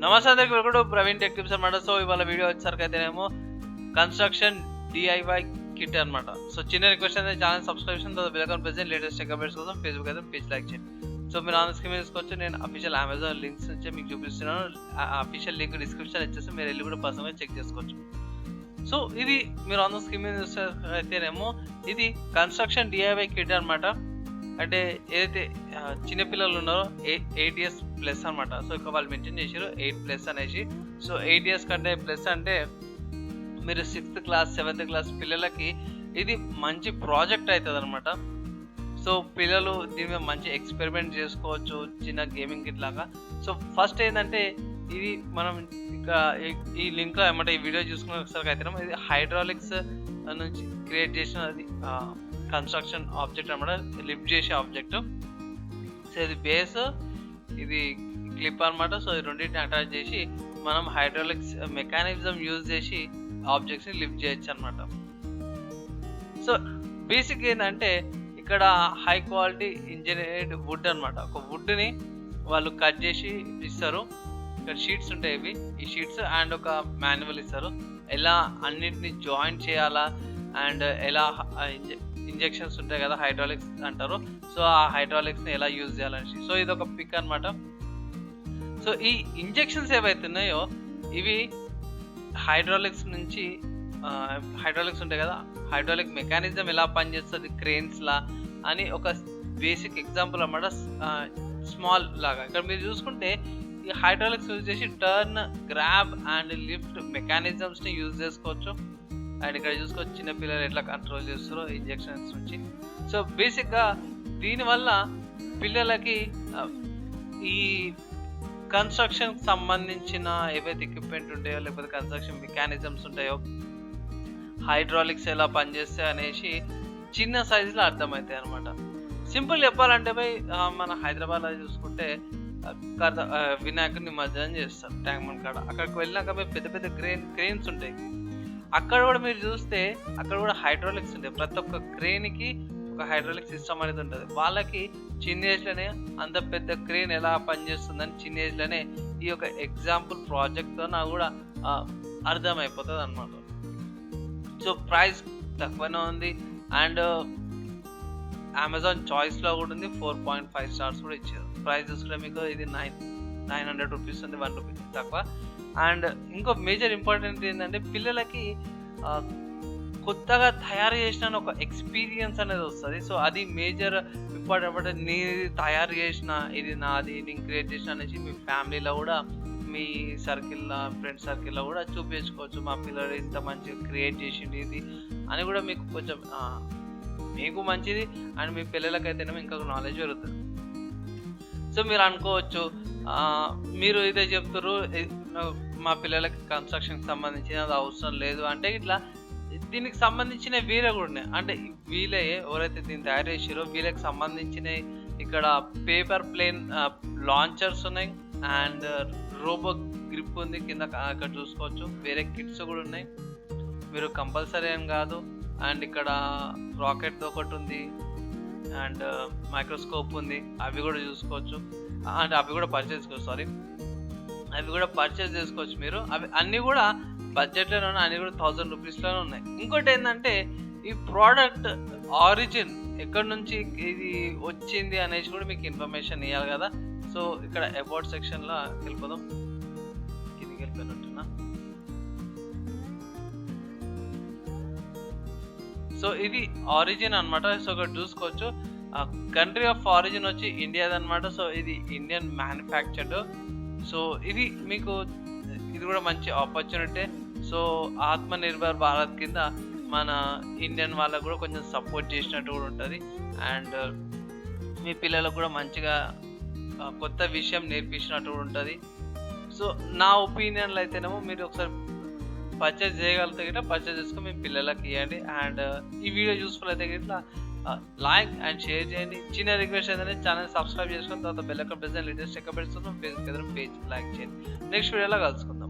నమస్తే అందరికి, welcome to Praveen tech tips అనమాట. సో ఇవాళ వీడియో వచ్చేసరికి అయితేనేమో కన్స్ట్రక్షన్ డిఐవై కిట్ అనమాట. సో చిన్న రిక్వెస్ట్ అయితే channel subscription bell icon press చేయండి. లేటెస్ట్ టెక్ అప్డేట్స్ కోసం ఫేస్బుక్ అయితే పేజ్ లైక్ చేయండి. సో మీరు ఆన్ స్క్రీన్ తీసుకోవచ్చు. నేను అఫీషియల్ అమెజాన్ లింక్స్ నుంచి మీకు చూపిస్తున్నాను. అఫీషియల్ లింక్ డిస్క్రిప్షన్ ఇచ్చేసి మీరు వెళ్ళి కూడా పర్సనల్గా చెక్ చేసుకోవచ్చు. సో ఇది మీరు ఆన్ స్క్రీన్ మీద చూస్తే అయితేనేమో ఇది కన్స్ట్రక్షన్ డిఐవై కిట్ అనమాట. అంటే ఏదైతే చిన్నపిల్లలు ఉన్నారో 8 years ప్లస్ అనమాట. సో ఇక్కడ వాళ్ళు మెన్షన్ చేశారు 8+ అనేసి. సో 8 years కంటే ప్లస్ అంటే మీరు 6th class 7th class పిల్లలకి ఇది మంచి ప్రాజెక్ట్ అవుతుంది అనమాట. సో పిల్లలు దీని మీద మంచి ఎక్స్పెరిమెంట్ చేసుకోవచ్చు, చిన్న గేమింగ్ కిట్ లాగా. సో ఫస్ట్ ఏంటంటే ఇది మనం ఇంకా ఈ లింక్లో ఏమంటే ఈ వీడియో చూసుకునే ఒకసారి అయితే ఇది హైడ్రాలిక్స్ నుంచి క్రియేట్ చేసిన అది కన్స్ట్రక్షన్ ఆబ్జెక్ట్ అనమాట, లిఫ్ట్ చేసే ఆబ్జెక్ట్. సో ఇది బేస్, ఇది క్లిప్ అనమాట. సో ఈ రెండింటిని అటాచ్ చేసి మనం హైడ్రాలిక్స్ మెకానిజం యూజ్ చేసి ఆబ్జెక్ట్స్ని లిఫ్ట్ చేయొచ్చు అనమాట. సో బేసిక్ ఏంటంటే ఇక్కడ హై క్వాలిటీ ఇంజనీర్డ్ వుడ్ అనమాట. ఒక వుడ్ని వాళ్ళు కట్ చేసి ఇస్తారు. ఇక్కడ షీట్స్ ఉంటాయి, ఇవి ఈ షీట్స్ అండ్ ఒక మాన్యువల్ ఇస్తారు, ఎలా అన్నిటిని జాయింట్ చేయాలా అండ్ ఎలా ఇంజెక్షన్స్ ఉంటాయి కదా, హైడ్రాలిక్స్ అంటారు. సో ఆ హైడ్రాలిక్స్ని ఎలా యూజ్ చేయాలని. సో ఇది ఒక పిక్ అనమాట. సో ఈ ఇంజెక్షన్స్ ఏవైతే ఉన్నాయో ఇవి హైడ్రాలిక్స్ నుంచి హైడ్రాలిక్స్ ఉంటాయి కదా, హైడ్రాలిక్ మెకానిజం ఎలా పనిచేస్తుంది క్రేన్స్లా అని ఒక బేసిక్ ఎగ్జాంపుల్ అన్నమాట, స్మాల్ లాగా. ఇక్కడ మీరు చూసుకుంటే ఈ హైడ్రాలిక్స్ యూజ్ చేసి టర్న్, గ్రాబ్ అండ్ లిఫ్ట్ మెకానిజమ్స్ని యూజ్ చేసుకోవచ్చు. అండ్ ఇక్కడ చూసుకోవచ్చు చిన్నపిల్లలు ఎట్లా కంట్రోల్ చేస్తారో ఇంజెక్షన్స్ నుంచి. సో బేసిక్గా దీనివల్ల పిల్లలకి ఈ కన్స్ట్రక్షన్కి సంబంధించిన ఏవైతే ఎక్విప్మెంట్ ఉంటాయో లేకపోతే కన్స్ట్రక్షన్ మెకానిజమ్స్ ఉంటాయో, హైడ్రాలిక్స్ ఎలా పనిచేస్తాయి అనేసి చిన్న సైజులో అర్థమవుతాయి అనమాట. సింపుల్ చెప్పాలంటే మన హైదరాబాద్లో చూసుకుంటే వినాయకుడిని నిమజ్జనం చేస్తారు ట్యాంక్ బండ్ కాడ. అక్కడికి వెళ్ళినాక పెద్ద పెద్ద క్రేన్స్ ఉంటాయి. అక్కడ కూడా మీరు చూస్తే అక్కడ కూడా హైడ్రాలిక్స్ ఉంటాయి. ప్రతి ఒక్క క్రేన్కి ఒక హైడ్రాలిక్ సిస్టమ్ అనేది ఉంటుంది. వాళ్ళకి చిన్న ఏజ్లోనే అంత పెద్ద క్రేన్ ఎలా పనిచేస్తుందని చిన్న ఏజ్లోనే ఈ యొక్క ఎగ్జాంపుల్ ప్రాజెక్ట్తో నాకు కూడా అర్థమైపోతుంది అనమాట. సో ప్రైస్ తక్కువనే ఉంది అండ్ అమెజాన్ చాయిస్లో కూడా ఉంది. 4.5 stars కూడా ఇచ్చారు. ప్రైస్ చూసుకుంటే మీకు ఇది 900 rupees ఉంది, 1 rupee తక్కువ. అండ్ ఇంకో మేజర్ ఇంపార్టెంట్ ఏంటంటే పిల్లలకి కొత్తగా తయారు చేసిన ఒక ఎక్స్పీరియన్స్ అనేది వస్తుంది. సో అది మేజర్ ఇంపార్టెంట్. నేను తయారు చేసిన, ఇది నాది, నేను క్రియేట్ చేసిన అనేసి మీ ఫ్యామిలీలో కూడా మీ సర్కిల్లో ఫ్రెండ్ సర్కిల్లో కూడా చూపించుకోవచ్చు. మా పిల్లలు ఇంత మంచిగా క్రియేట్ చేసింది ఇది అని కూడా మీకు కొంచెం మీకు మంచిది అండ్ మీ పిల్లలకైతేనేమో ఇంకా నాలెడ్జ్ పెరుగుతుంది. సో మీరు అనుకోవచ్చు మీరు ఇదే చెప్తారు మా పిల్లలకి కన్స్ట్రక్షన్కి సంబంధించినది అవసరం లేదు అంటే, ఇట్లా దీనికి సంబంధించిన వేరే కూడా ఉన్నాయి. అంటే వీళ్ళే ఎవరైతే దీన్ని తయారు చేసారో వీళ్ళకి సంబంధించిన ఇక్కడ పేపర్ ప్లేన్ లాంచర్స్ ఉన్నాయి అండ్ రోబో గ్రిప్ ఉంది కింద అక్కడ చూసుకోవచ్చు. వేరే కిట్స్ కూడా ఉన్నాయి, మీరు కంపల్సరీ అని కాదు. అండ్ ఇక్కడ రాకెట్ ఒకటి ఉంది అండ్ మైక్రోస్కోప్ ఉంది, అవి కూడా చూసుకోవచ్చు. అంటే అవి కూడా పర్చేస్ చేసుకోవచ్చు, అవి కూడా పర్చేస్ చేసుకోవచ్చు మీరు. అవి అన్నీ కూడా బడ్జెట్లోనే ఉన్నాయి, అన్నీ కూడా 1000 rupeesలోనే ఉన్నాయి. ఇంకోటి ఏంటంటే ఈ ప్రోడక్ట్ ఆరిజిన్ ఎక్కడి నుంచి ఇది వచ్చింది అనేసి కూడా మీకు ఇన్ఫర్మేషన్ ఇవ్వాలి కదా. సో ఇక్కడ అబౌట్ సెక్షన్లో వెళ్ళిపోదాం, కిందికి వెళ్ళిపోయినట్టున్నా. సో ఇది ఆరిజిన్ అనమాట. సో ఇక్కడ చూసుకోవచ్చు కంట్రీ ఆఫ్ ఆరిజిన్ వచ్చి ఇండియాది అనమాట. సో ఇది ఇండియన్ మ్యానుఫ్యాక్చర్డ్. సో ఇది మీకు ఇది కూడా మంచి ఆపర్చునిటీ. సో ఆత్మనిర్భర్ భారత్ కింద మన ఇండియన్ వాళ్ళకు కూడా కొంచెం సపోర్ట్ చేసినట్టు కూడా ఉంటుంది అండ్ మీ పిల్లలకు కూడా మంచిగా కొత్త విషయం నేర్పించినట్టు కూడా ఉంటుంది. సో నా ఒపీనియన్లో అయితేనేమో మీరు ఒకసారి పర్చేస్ చేయగలిగితే గిట్లా పర్చేస్ చేసుకొని మీ పిల్లలకి ఇవ్వండి. అండ్ ఈ వీడియో యూస్ఫుల్ అయితే గిట్లా లైక్ అండ్ షేర్ చేయండి. చిన్న రిక్వెస్ట్ ఏంటంటే ఛానల్ సబ్స్క్రైబ్ చేసుకుని తర్వాత బెల్ ఐకాన్ ప్రెస్ చేయండి. లేటెస్ట్ టెక్ అప్డేట్స్ కోసం పేజ్ లైక్ చేయండి. నెక్స్ట్ వీడియోలో కలుసుకుందాం.